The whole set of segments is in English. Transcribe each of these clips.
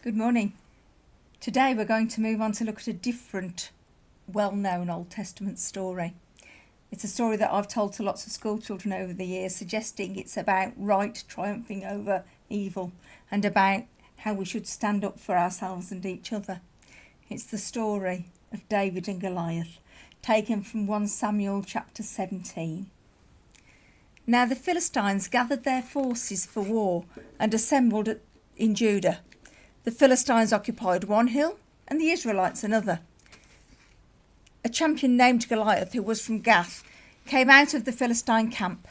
Good morning. Today we're going to move on to look at a different well-known Old Testament story. It's a story that I've told to lots of school children over the years, suggesting it's about right triumphing over evil and about how we should stand up for ourselves and each other. It's the story of David and Goliath, taken from 1 Samuel chapter 17. Now the Philistines gathered their forces for war and assembled in Judah. The Philistines occupied one hill and the Israelites another. A champion named Goliath, who was from Gath, came out of the Philistine camp.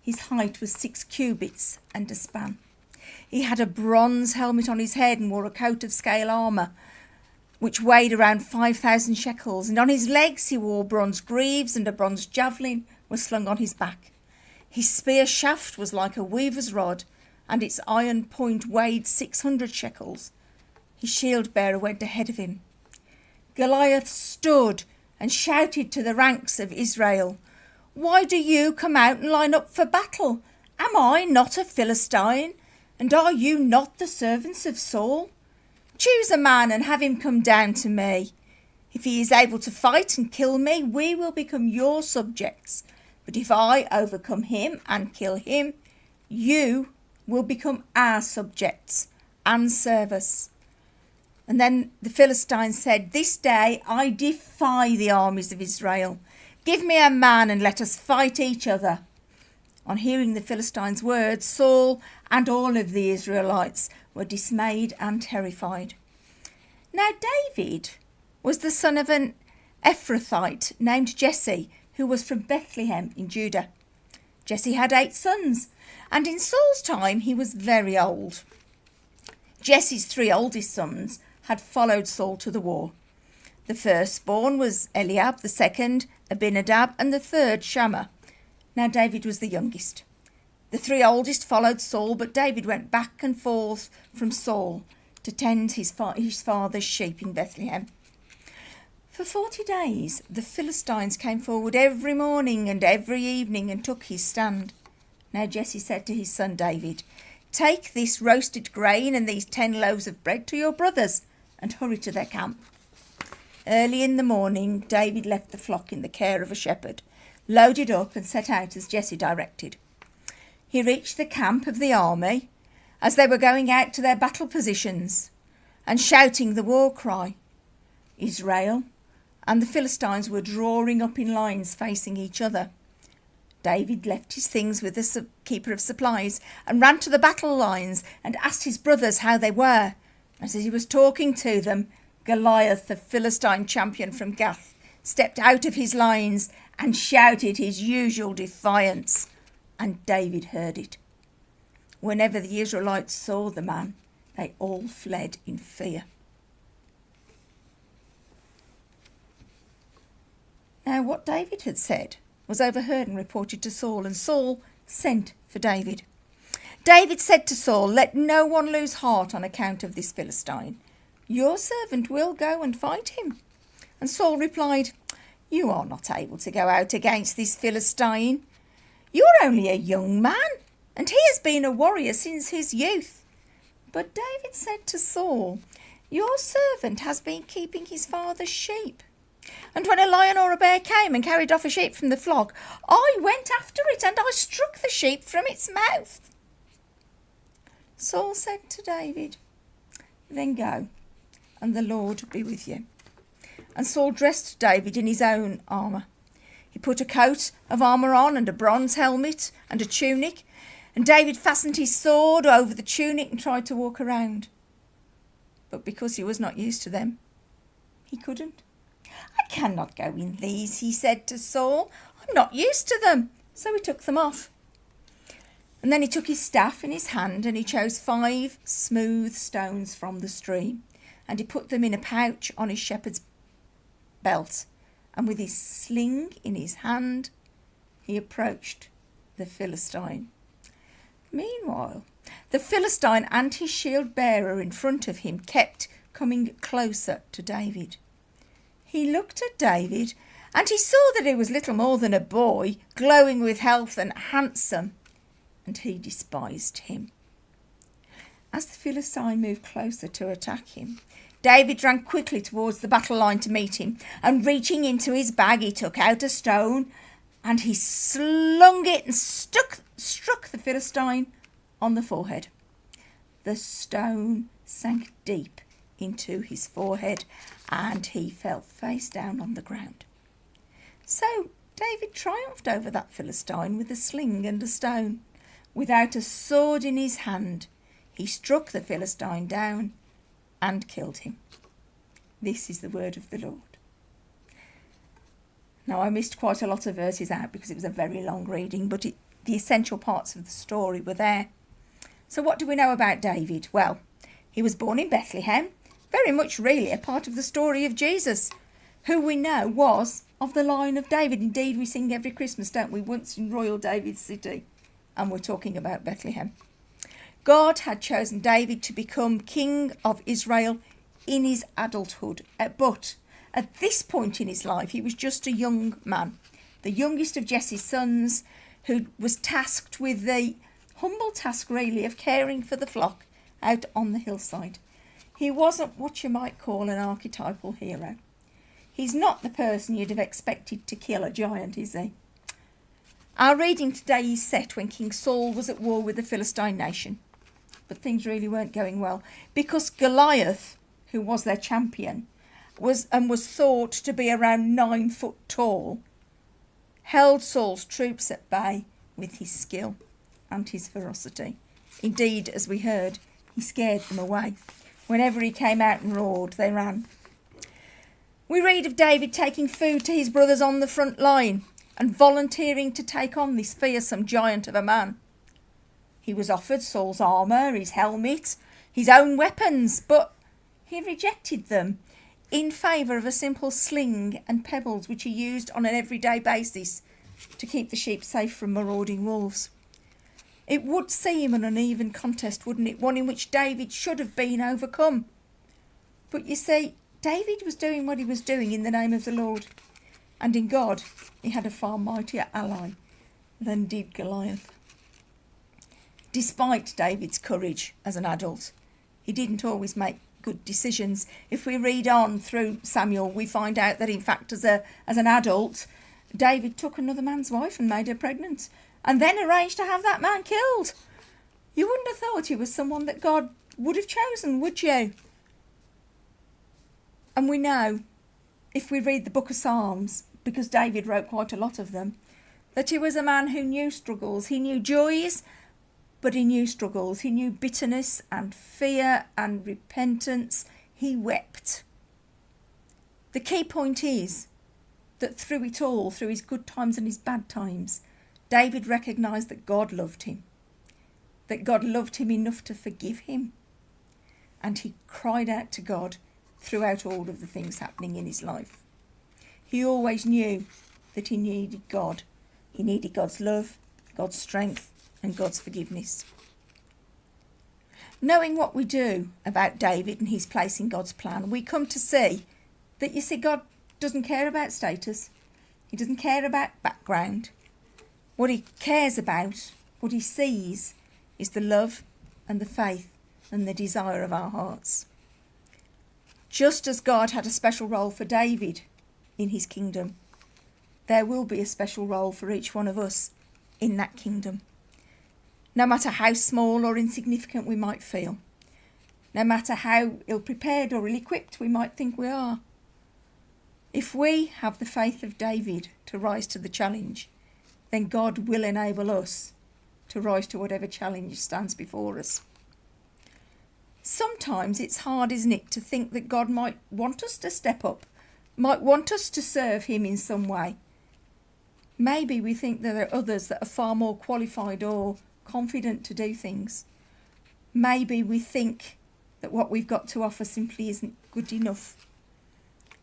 His height was 6 cubits and a span. He had a bronze helmet on his head and wore a coat of scale armour, which weighed around 5,000 shekels, and on his legs he wore bronze greaves, and a bronze javelin was slung on his back. His spear shaft was like a weaver's rod, and its iron point weighed 600 shekels. His shield bearer went ahead of him. Goliath stood and shouted to the ranks of Israel, "Why do you come out and line up for battle? Am I not a Philistine? And are you not the servants of Saul? Choose a man and have him come down to me. If he is able to fight and kill me, we will become your subjects. But if I overcome him and kill him, you will become our subjects and serve us." And then the Philistines said, "This day I defy the armies of Israel. Give me a man and let us fight each other." On hearing the Philistines' words, Saul and all of the Israelites were dismayed and terrified. Now David was the son of an Ephrathite named Jesse, who was from Bethlehem in Judah. Jesse had 8 sons, and in Saul's time he was very old. Jesse's 3 oldest sons had followed Saul to the war. The firstborn was Eliab, the second Abinadab, and the third Shammah. Now David was the youngest. The 3 oldest followed Saul, but David went back and forth from Saul to tend his father's sheep in Bethlehem. For 40 days the Philistines came forward every morning and every evening and took his stand. Now Jesse said to his son David, "Take this roasted grain and these 10 loaves of bread to your brothers and hurry to their camp." Early in the morning David left the flock in the care of a shepherd, loaded up and set out as Jesse directed. He reached the camp of the army as they were going out to their battle positions and shouting the war cry. Israel and the Philistines were drawing up in lines facing each other. David left his things with the keeper of supplies and ran to the battle lines and asked his brothers how they were. As he was talking to them, Goliath, the Philistine champion from Gath, stepped out of his lines and shouted his usual defiance, and David heard it. Whenever the Israelites saw the man, they all fled in fear. Now what David had said was overheard and reported to Saul, and Saul sent for David. David said to Saul, "Let no one lose heart on account of this Philistine. Your servant will go and fight him." And Saul replied, "You are not able to go out against this Philistine. You are only a young man, and he has been a warrior since his youth." But David said to Saul, "Your servant has been keeping his father's sheep. And when a lion or a bear came and carried off a sheep from the flock, I went after it and I struck the sheep from its mouth." Saul said to David, "Then go, and the Lord be with you." And Saul dressed David in his own armour. He put a coat of armour on and a bronze helmet and a tunic, and David fastened his sword over the tunic and tried to walk around. But because he was not used to them, he couldn't. "I cannot go in these," he said to Saul. "I'm not used to them." So he took them off. And then he took his staff in his hand and he chose 5 smooth stones from the stream, and he put them in a pouch on his shepherd's belt. And with his sling in his hand, he approached the Philistine. Meanwhile, the Philistine and his shield bearer in front of him kept coming closer to David. He looked at David and he saw that he was little more than a boy, glowing with health and handsome, and he despised him. As the Philistine moved closer to attack him. David ran quickly towards the battle line to meet him, and reaching into his bag, he took out a stone and he slung it and struck the Philistine on the forehead. The stone sank deep into his forehead and he fell face down on the ground. So David triumphed over that Philistine with a sling and a stone. Without a sword in his hand, he struck the Philistine down and killed him. This is the word of the Lord. Now, I missed quite a lot of verses out because it was a very long reading, but the essential parts of the story were there. So what do we know about David? Well, he was born in Bethlehem, very much really a part of the story of Jesus, who we know was of the line of David. Indeed, we sing every Christmas, don't we? Once in royal David's city. And we're talking about Bethlehem. God had chosen David to become king of Israel in his adulthood. But at this point in his life, he was just a young man, the youngest of Jesse's sons, who was tasked with the humble task, really, of caring for the flock out on the hillside. He wasn't what you might call an archetypal hero. He's not the person you'd have expected to kill a giant, is he? Our reading today is set when King Saul was at war with the Philistine nation. But things really weren't going well, because Goliath, who was their champion, was thought to be around 9 foot tall, held Saul's troops at bay with his skill and his ferocity. Indeed, as we heard, he scared them away. Whenever he came out and roared, they ran. We read of David taking food to his brothers on the front line and volunteering to take on this fearsome giant of a man. He was offered Saul's armour, his helmet, his own weapons, but he rejected them in favour of a simple sling and pebbles which he used on an everyday basis to keep the sheep safe from marauding wolves. It would seem an uneven contest, wouldn't it? One in which David should have been overcome. But you see, David was doing what he was doing in the name of the Lord. And in God, he had a far mightier ally than did Goliath. Despite David's courage as an adult, he didn't always make good decisions. If we read on through Samuel, we find out that in fact as an adult, David took another man's wife and made her pregnant, and then arranged to have that man killed. You wouldn't have thought he was someone that God would have chosen, would you? And we know, if we read the book of Psalms, because David wrote quite a lot of them, that he was a man who knew struggles. He knew joys, but he knew struggles. He knew bitterness and fear and repentance. He wept. The key point is that through it all, through his good times and his bad times, David recognised that God loved him, that God loved him enough to forgive him. And he cried out to God throughout all of the things happening in his life. He always knew that he needed God. He needed God's love, God's strength, and God's forgiveness. Knowing what we do about David and his place in God's plan, we come to see that, you see, God doesn't care about status. He doesn't care about background. What he cares about, what he sees, is the love and the faith and the desire of our hearts. Just as God had a special role for David in his kingdom, there will be a special role for each one of us in that kingdom. No matter how small or insignificant we might feel, no matter how ill-prepared or ill-equipped we might think we are, if we have the faith of David to rise to the challenge, then God will enable us to rise to whatever challenge stands before us. Sometimes it's hard, isn't it, to think that God might want us to step up, might want us to serve him in some way. Maybe we think there are others that are far more qualified or confident to do things. Maybe we think that what we've got to offer simply isn't good enough.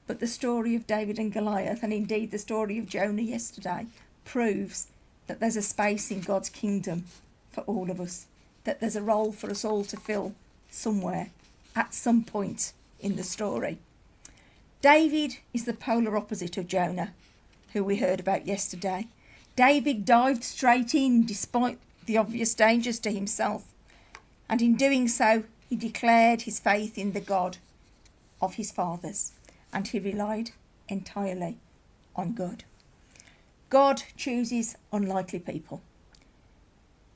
But the story of David and Goliath, and indeed the story of Jonah yesterday, proves that there's a space in God's kingdom for all of us, that there's a role for us all to fill somewhere at some point in the story. David is the polar opposite of Jonah, who we heard about yesterday. David dived straight in despite the obvious dangers to himself, and in doing so He declared his faith in the God of his fathers, and he relied entirely on God. God chooses unlikely people.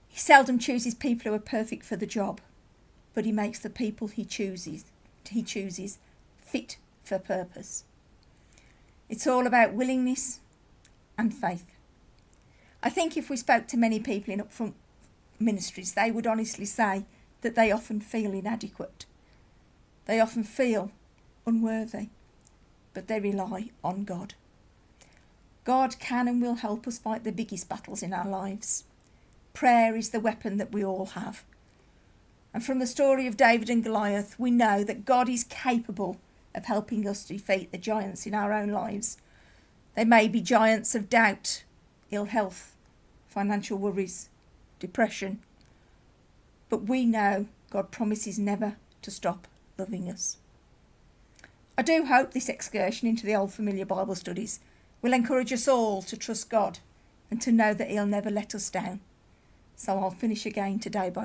He seldom chooses people who are perfect for the job, but he makes the people he chooses fit for purpose. It's all about willingness and faith. I think if we spoke to many people in upfront ministries, they would honestly say that they often feel inadequate. They often feel unworthy, but they rely on God. God can and will help us fight the biggest battles in our lives. Prayer is the weapon that we all have. And from the story of David and Goliath, we know that God is capable of helping us defeat the giants in our own lives. They may be giants of doubt, ill health, financial worries, depression. But we know God promises never to stop loving us. I do hope this excursion into the old familiar Bible studies will encourage us all to trust God and to know that he'll never let us down. So I'll finish again today by